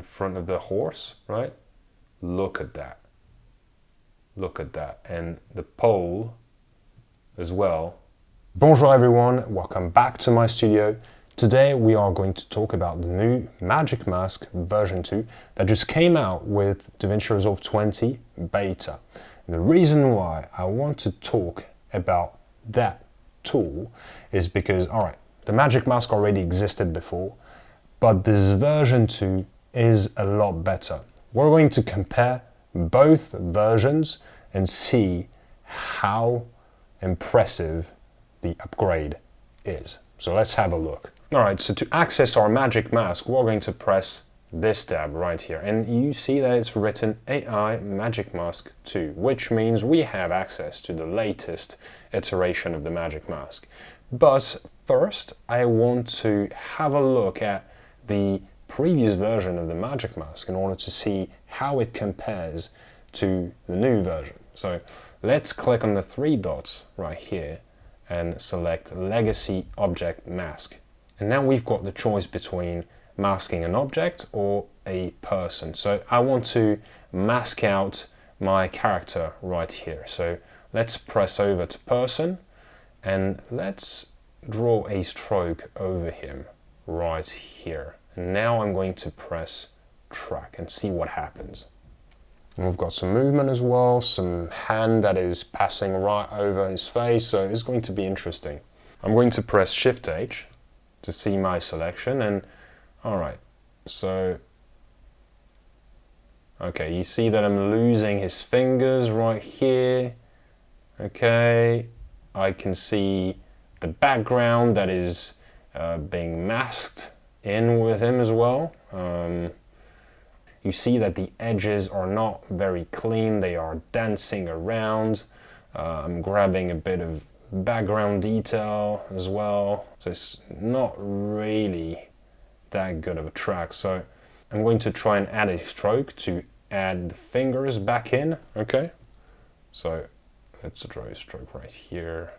in front of the horse, right? Look at that. Look at that. And the pole as well. Bonjour everyone, welcome back to my studio. Today we are going to talk about the new Magic Mask version 2 that just came out with Davinci Resolve 20 beta. And the reason why I want to talk about that tool is because, alright, the Magic Mask already existed before, but this version 2 is a lot better. We're going to compare both versions and see how impressive the upgrade is. So let's have a look. Alright, so to access our Magic Mask, we're going to press this tab right here. And you see that it's written AI Magic Mask 2, which means we have access to the latest iteration of the Magic Mask. But first, I want to have a look at the previous version of the Magic Mask in order to see how it compares to the new version. So let's click on the three dots right here and select Legacy Object Mask. And now we've got the choice between masking an object or a person. So I want to mask out my character right here. So let's press over to person and let's draw a stroke over him right here. And now I'm going to press track and see what happens. And we've got some movement as well, some hand that is passing right over his face, so it's going to be interesting. I'm going to press Shift H to see my selection, and alright, so okay, you see that I'm losing his fingers right here. Okay, I can see the background that is being masked in with him as well. You see that the edges are not very clean, they are dancing around. I'm grabbing a bit of background detail as well, so it's not really that good of a track. So I'm going to try and add a stroke to add the fingers back in. Okay, so let's draw a stroke right here.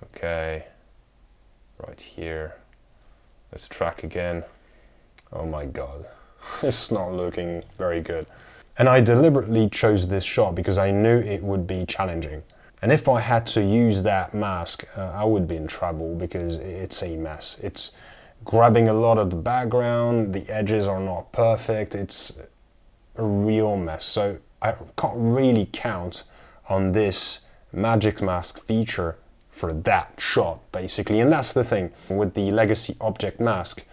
Okay, right here. Let's track again. Oh my god. It's not looking very good. And I deliberately chose this shot because I knew it would be challenging. And if I had to use that mask, I would be in trouble because it's a mess. It's grabbing a lot of the background, the edges are not perfect, it's a real mess. So I can't really count on this Magic Mask feature for that shot, basically. And that's the thing with the Legacy Object Mask.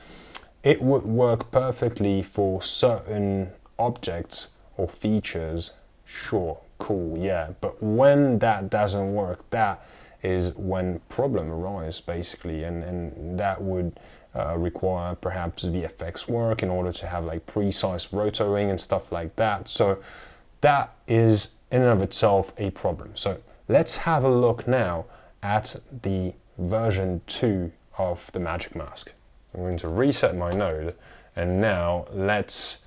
It would work perfectly for certain objects or features, sure, cool, yeah. But when that doesn't work, that is when problem arise, basically, and that would require perhaps VFX work in order to have like precise rotoring and stuff like that. So that is in and of itself a problem. So let's have a look now at the version 2 of the Magic Mask. I'm going to reset my node, and now let's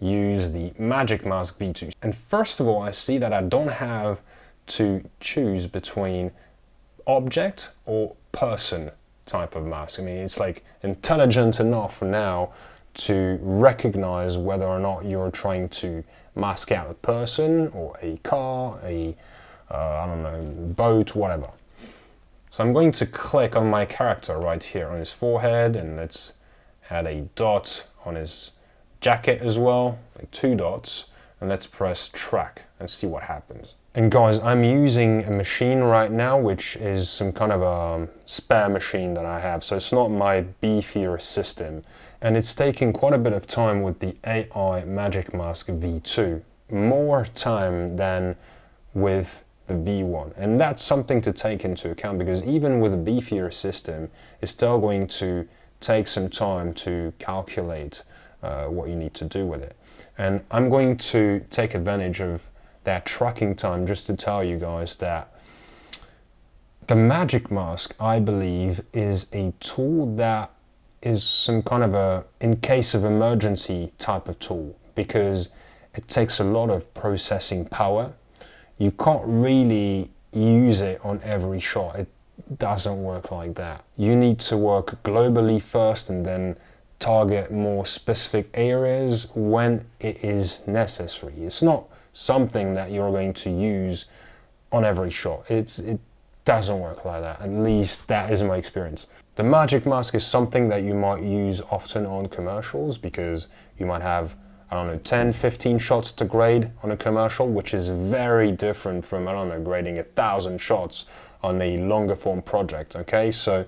use the Magic Mask V2. And first of all, I see that I don't have to choose between object or person type of mask. I mean, it's like intelligent enough now to recognize whether or not you're trying to mask out a person or a car, I don't know, boat, whatever. So I'm going to click on my character right here on his forehead, and let's add a dot on his jacket as well, like 2 dots, and let's press track and see what happens. And guys, I'm using a machine right now which is some kind of a spare machine that I have, so it's not my beefier system, and it's taking quite a bit of time with the AI Magic Mask V2, more time than with the V1, and that's something to take into account because even with a beefier system, it's still going to take some time to calculate what you need to do with it. And I'm going to take advantage of that tracking time just to tell you guys that the Magic Mask, I believe, is a tool that is some kind of a in case of emergency type of tool because it takes a lot of processing power. You can't really use it on every shot. It doesn't work like that. You need to work globally first and then target more specific areas when it is necessary. It's not something that you're going to use on every shot. It doesn't work like that. At least that is my experience. The magic mask is something that you might use often on commercials because you might have, I don't know, 10, 15 shots to grade on a commercial, which is very different from, I don't know, grading 1,000 shots on a longer form project, okay? So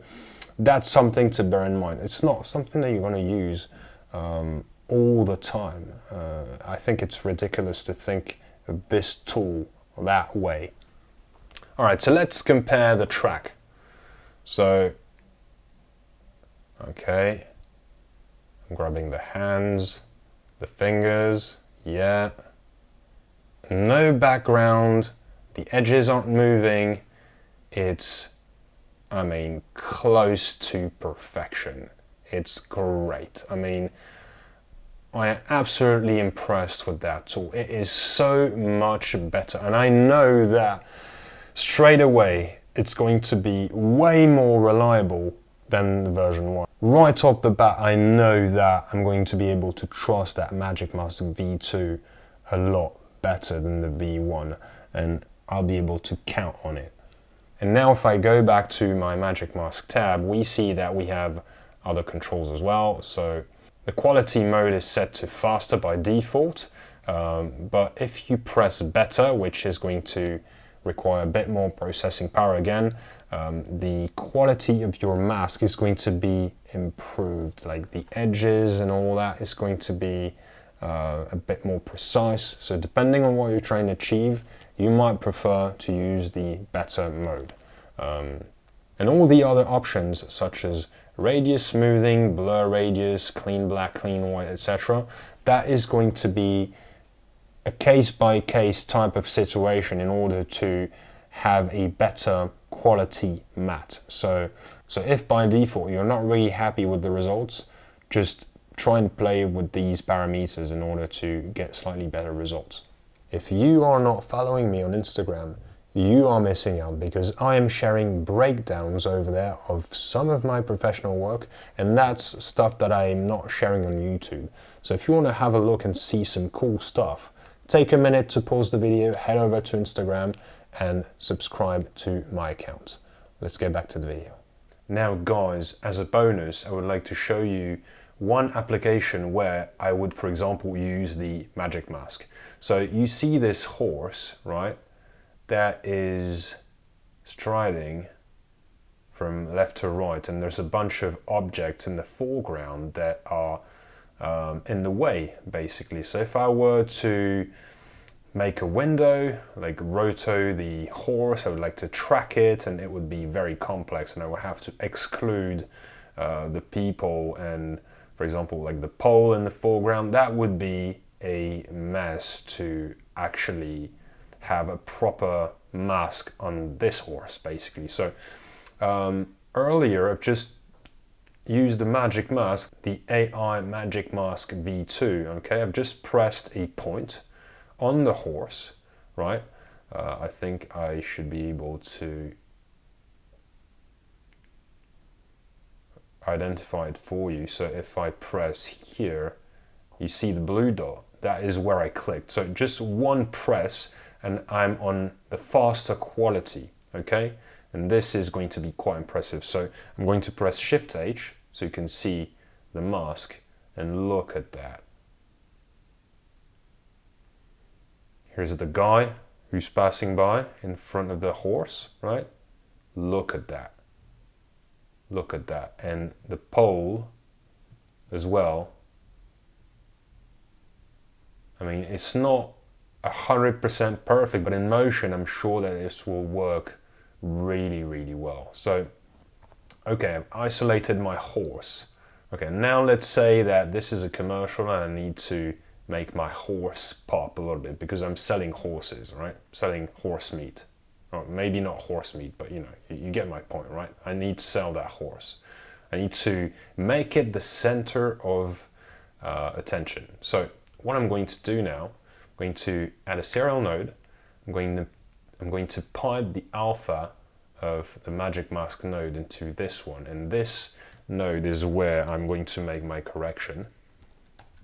that's something to bear in mind. It's not something that you're going to use all the time. I think it's ridiculous to think of this tool that way. All right, so let's compare the track. So, okay, I'm grabbing the hands, the fingers, yeah. No background, the edges aren't moving. It's, I mean, close to perfection. It's great. I mean, I am absolutely impressed with that tool. It is so much better. And I know that straight away, it's going to be way more reliable than the version 1. Right off the bat, I know that I'm going to be able to trust that Magic Mask V2 a lot better than the V1, and I'll be able to count on it. And now if I go back to my Magic Mask tab, we see that we have other controls as well. So the quality mode is set to faster by default, but if you press better, which is going to require a bit more processing power again, the quality of your mask is going to be improved. Like the edges and all that is going to be a bit more precise. So depending on what you're trying to achieve, you might prefer to use the better mode. And all the other options such as radius smoothing, blur radius, clean black, clean white, etc., that is going to be a case-by-case type of situation in order to have a better quality matte. So if by default you're not really happy with the results, just try and play with these parameters in order to get slightly better results. If you are not following me on Instagram, you are missing out because I am sharing breakdowns over there of some of my professional work, and that's stuff that I am not sharing on YouTube. So if you want to have a look and see some cool stuff, take a minute to pause the video, head over to Instagram and subscribe to my account. Let's get back to the video. Now guys, as a bonus, I would like to show you one application where I would, for example, use the Magic Mask. So you see this horse, right? That is striding from left to right, and there's a bunch of objects in the foreground that are in the way, basically. So if I were to make a window, like roto the horse, I would like to track it, and it would be very complex, and I would have to exclude the people and, for example, like the pole in the foreground. That would be a mess to actually have a proper mask on this horse, basically. So earlier I've just used the Magic Mask, the AI Magic Mask V2, okay? I've just pressed a point on the horse, right? I think I should be able to identify it for you. So if I press here, you see the blue dot, that is where I clicked. So just one press and I'm on the faster quality, okay? And this is going to be quite impressive. So I'm going to press Shift H so you can see the mask, and look at that. Here's the guy who's passing by in front of the horse, right? Look at that. Look at that. And the pole as well. I mean, it's not 100% perfect, but in motion, I'm sure that this will work really, really well. So, okay, I've isolated my horse. Okay, now let's say that this is a commercial and I need to make my horse pop a little bit because I'm selling horses, right? Selling horse meat. Or maybe not horse meat, but you know, you get my point, right? I need to sell that horse. I need to make it the center of attention. So what I'm going to do now, I'm going to add a serial node. I'm going to pipe the alpha of the Magic Mask node into this one, and this node is where I'm going to make my correction,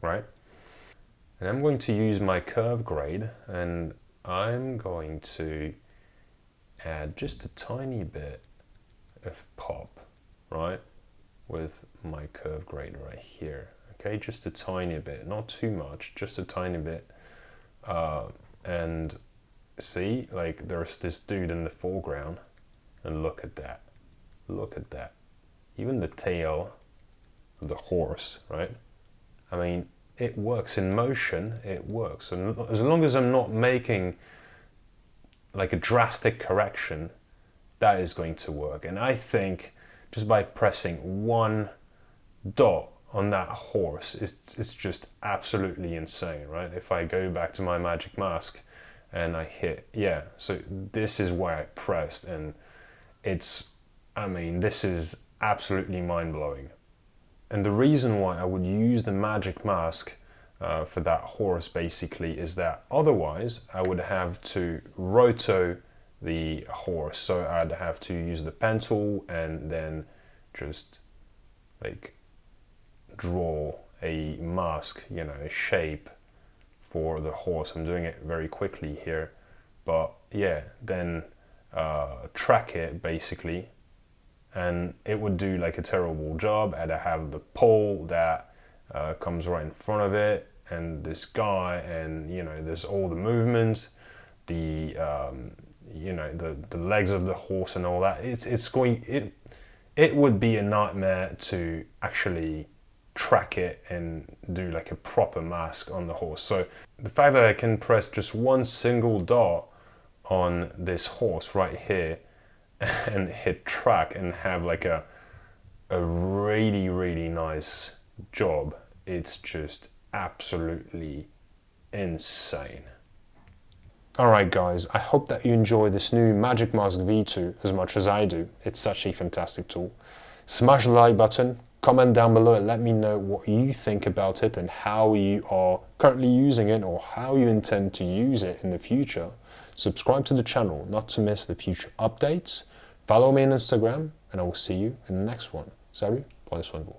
right? And I'm going to use my curve grade, and I'm going to add just a tiny bit of pop, right, with my curve grade right here. Okay, just a tiny bit, not too much, just a tiny bit. And see, like there's this dude in the foreground, and look at that. Look at that. Even the tail of the horse, right? I mean, it works in motion, it works. And as long as I'm not making like a drastic correction, that is going to work. And I think just by pressing one dot on that horse, it's just absolutely insane, right? If I go back to my magic mask and I hit, yeah, so this is where I pressed, and I mean, this is absolutely mind-blowing. And the reason why I would use the magic mask for that horse basically is that otherwise I would have to roto the horse. So I'd have to use the pen tool and then just like draw a mask, you know, a shape for the horse. I'm doing it very quickly here, but yeah, then track it basically, and it would do like a terrible job. And I have the pole that comes right in front of it, and this guy, and you know, there's all the movements, the you know, the legs of the horse and all that. It would be a nightmare to actually track it and do like a proper mask on the horse. So the fact that I can press just one single dot on this horse right here and hit track and have like a really nice job, it's just absolutely insane. Alright guys, I hope that you enjoy this new Magic Mask V2 as much as I do. It's such a fantastic tool. Smash the like button, comment down below and let me know what you think about it and how you are currently using it or how you intend to use it in the future. Subscribe to the channel not to miss the future updates. Follow me on Instagram and I will see you in the next one. Salut, prenez soin de vous.